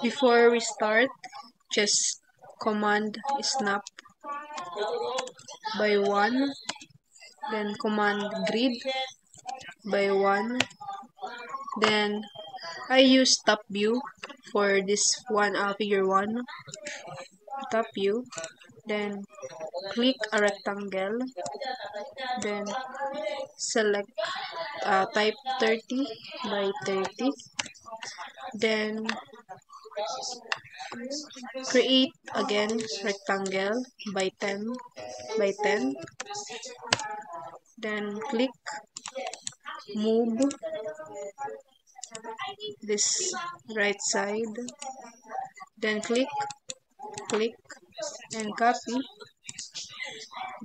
Before we start, just command snap by 1, then command grid by 1, then I use top view for this one, figure 1, top view, then click a rectangle, then select type 30 by 30, then create again rectangle by 10 by 10, then click move this right side, then click and copy,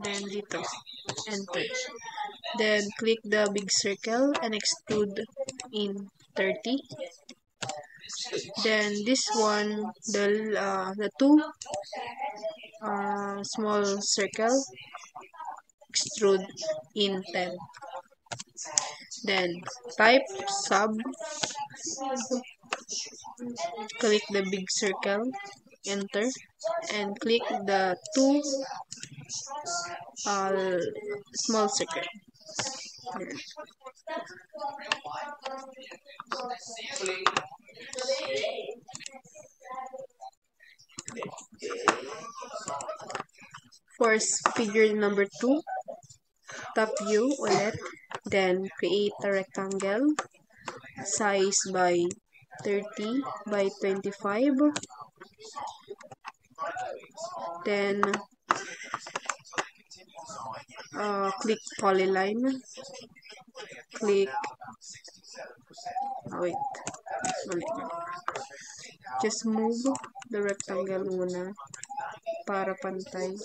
then dito enter, then click the big circle and extrude in 30. Then this one, the two small circle, extrude in 10. Then type sub, click the big circle, enter, and click the two small circle. There. For figure number 2, top view ulit, then create a rectangle, size by 30 by 25, then click polyline, click, just move the rectangle muna para pantay.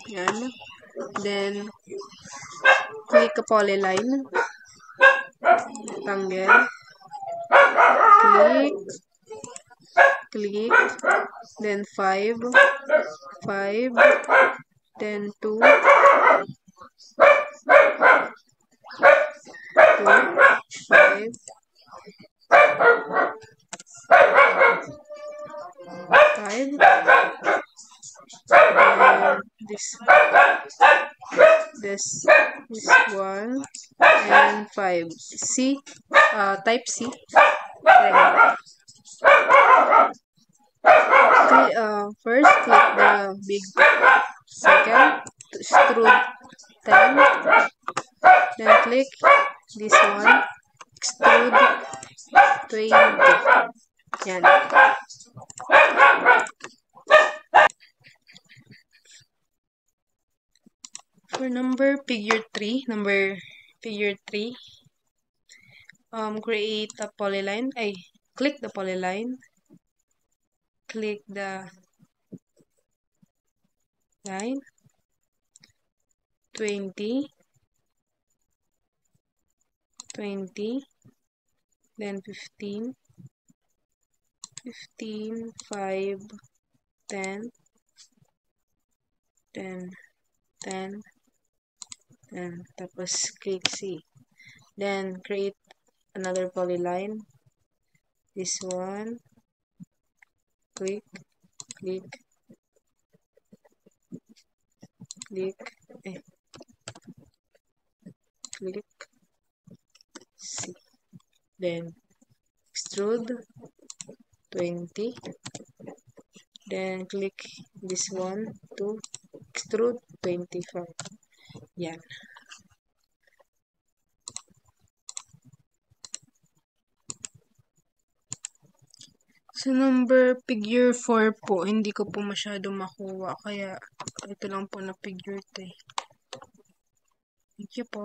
Yan. Then click a polyline, rectangle, click, then 5, then 2, 5, this one, and 5. C, type C. First click the big circle to extrude 10, then click this one, extrude 20. Yan. For figure 3, create a polyline, click the polyline, click the line, 20, then 15, 5, 10, 10, tapos click C. Then create another polyline, this one, click C. Then extrude 20, then click this one to extrude 25. Yan. So figure 4 po, hindi ko po masyado makuha, kaya ito lang po na figure 3. Thank you po.